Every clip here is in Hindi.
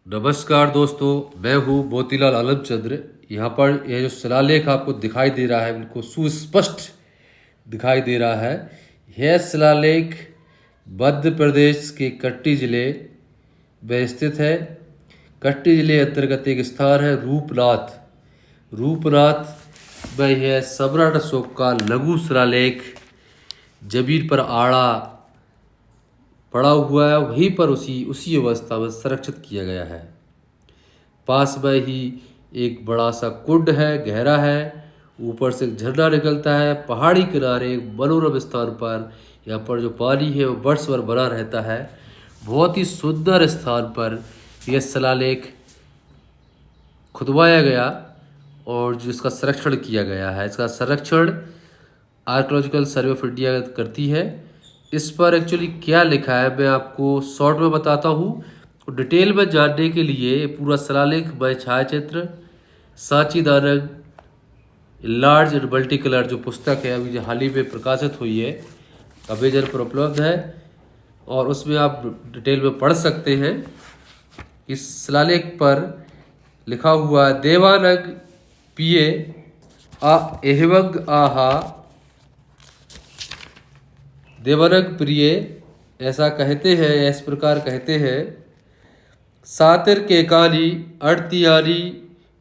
नमस्कार दोस्तों, मैं हूँ मोतीलाल आलमचंद्र। यहाँ पर यह जो शिलालेख आपको दिखाई दे रहा है बिल्कुल सुस्पष्ट दिखाई दे रहा है। यह शिलालेख मध्य प्रदेश के कट्टी जिले में स्थित है। कट्टी जिले अंतर्गत एक स्थान है रूपनाथ। रूपनाथ में यह सम्राट अशोक का लघु शिलालेख जमीन पर आड़ा पड़ा हुआ है, वहीं पर उसी अवस्था में संरक्षित किया गया है। पास में ही एक बड़ा सा कुंड है, गहरा है, ऊपर से एक झरना निकलता है। पहाड़ी किनारे एक मनोरम स्थान पर यहाँ पर जो पानी है वो वर्ष भर बना रहता है। बहुत ही सुंदर स्थान पर यह शिलालेख खुदवाया गया और जिसका संरक्षण किया गया है। इसका संरक्षण आर्कियोलॉजिकल सर्वे ऑफ इंडिया करती है। इस पर एक्चुअली क्या लिखा है मैं आपको शॉर्ट में बताता हूँ। डिटेल में जानने के लिए पूरा शिलालेख बाय छायाचित्र सांची दानव लार्ज एंड मल्टी कलर जो पुस्तक है अभी जो हाल ही में प्रकाशित हुई है, अमेजन पर उपलब्ध है और उसमें आप डिटेल में पढ़ सकते हैं। इस शिलालेख पर लिखा हुआ देवानग पिए एहवंग आहा देवानग प्रिय ऐसा कहते हैं, इस प्रकार कहते हैं। सातिर के काली अड़तियारी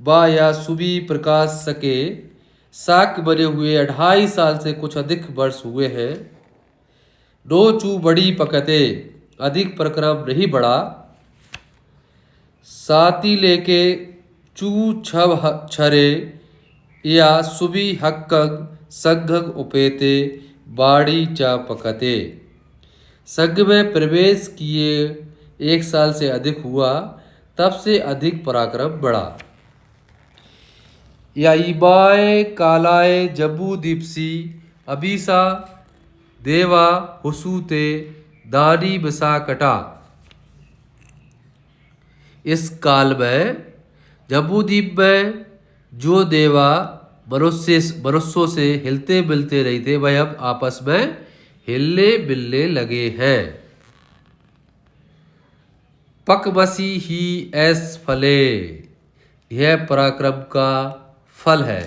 बा या सुबी प्रकाश सके साक बने हुए 2.5 साल से कुछ अधिक वर्ष हुए हैं। नो चू बड़ी पकते अधिक प्रक्रम नहीं बढ़ा। साती लेके चू छव छरे या सुबी हक्कग संघग उपेते बाड़ी चा पकते। संघ में प्रवेश किए 1 साल से अधिक हुआ, तब से अधिक पराक्रम बढ़ा। या इबाए कालाए जबू दीपसी अबीसा देवा हुसूते दानी बसा कटा। इस काल में जम्बूद्वीप में जो देवा मनुष्यों से हिलते मिलते नहीं थे वह अब आपस में हिलने मिलने लगे हैं। पकबसी ही ऐस फले यह पराक्रम का फल है।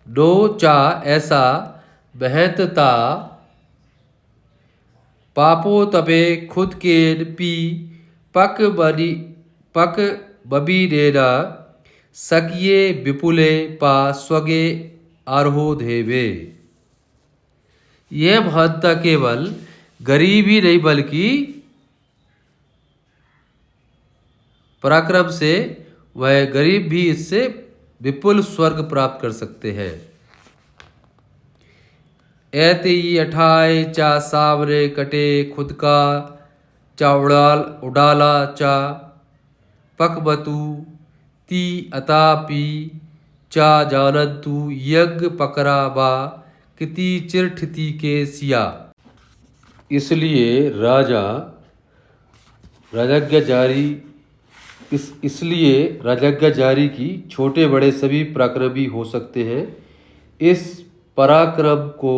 नो चा ऐसा बहतता पापो तबे खुद के पी पक बबी डेरा सकिए विपुले पा स्वगे आरोह देवे। यह महानता केवल गरीब ही नहीं बल्कि पराक्रम से वह गरीब भी इससे विपुल स्वर्ग प्राप्त कर सकते हैं। ऐते ही अठाए चा सावरे कटे खुद का चा उड़ाला चा पकबतु ती अतापी चा जानंतु यज्ञ पकड़ा बा किति चिरठती के सिया। इसलिए राजाज्ञा जारी की छोटे बड़े सभी पराक्रमी हो सकते हैं। इस पराक्रम को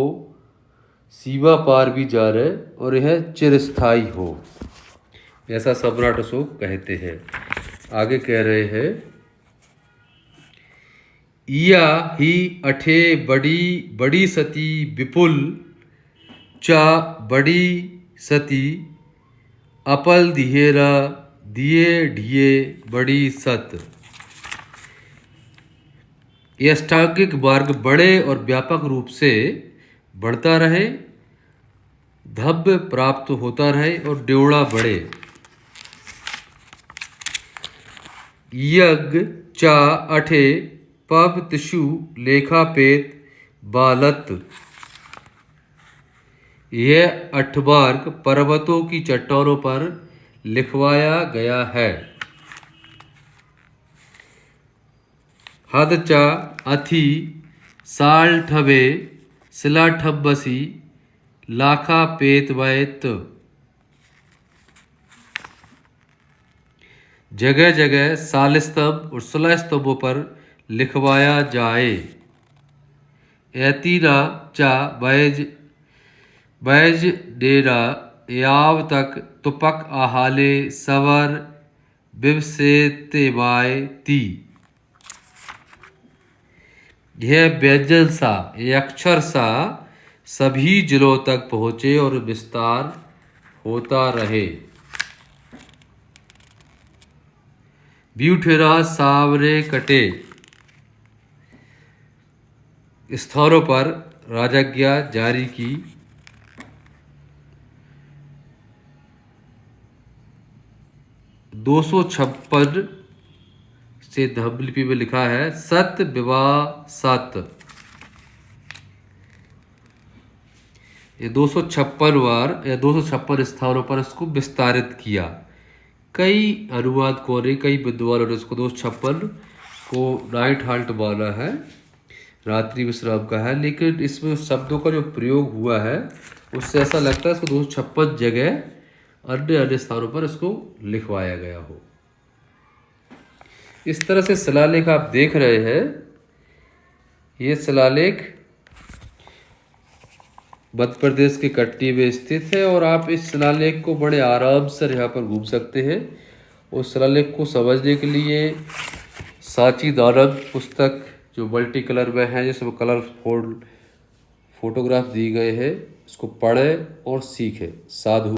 सीमा पार भी जाने और यह चिरस्थायी हो, ऐसा सम्राट अशोक कहते हैं। आगे कह रहे हैं इया ही अठे बड़ी सती विपुल चा बड़ी सती अपल दिहेरा दिए ढिए बड़ी सत। यह अष्टांगिक मार्ग बड़े और व्यापक रूप से बढ़ता रहे, धब्य प्राप्त होता रहे और ड्योड़ा बढ़े। यज्ञ चा अठे पब तिशु लेखापेत बालत। यह 8 मार्ग पर्वतों की चट्टानों पर लिखवाया गया है। हद चा अथी साल ठबे सिला ठब्बसी लाखा पेत वैत। जगह जगह साल स्तंभ और 16 स्तंभों पर लिखवाया जाए। ऐतीना चा बैज डेरा याव तक तुपक आहाले सवर विवसेतेवायति। यह व्यंजन सा, यह अक्षर सा सभी जिलों तक पहुंचे और विस्तार होता रहे। ब्यूठेरा सावरे कटे स्थानों पर राजज्ञा जारी की। 256 से धम्मलिपि में लिखा है सत विवाह सत। ये 256 बार या 256 स्थानों पर इसको विस्तारित किया। कई अनुवादकों ने, कई विद्वानों ने इसको 256 को नाइट हाल्ट माना है, रात्रि विश्राम का है, लेकिन इसमें शब्दों का जो प्रयोग हुआ है उससे ऐसा लगता है इसको 256 जगह अन्य अन्य स्थानों पर इसको लिखवाया गया हो। इस तरह से शिलालेख आप देख रहे हैं। ये शिलालेख मध्य प्रदेश के कटनी में स्थित है और आप इस शिलालेख को बड़े आराम से यहाँ पर घूम सकते हैं। उस शिलालेख को समझने के लिए सांची दानव पुस्तक जो मल्टी कलर में है, जिसमें कलरफुल फोटोग्राफ दी गए हैं, इसको पढ़ें और सीखें। साधु।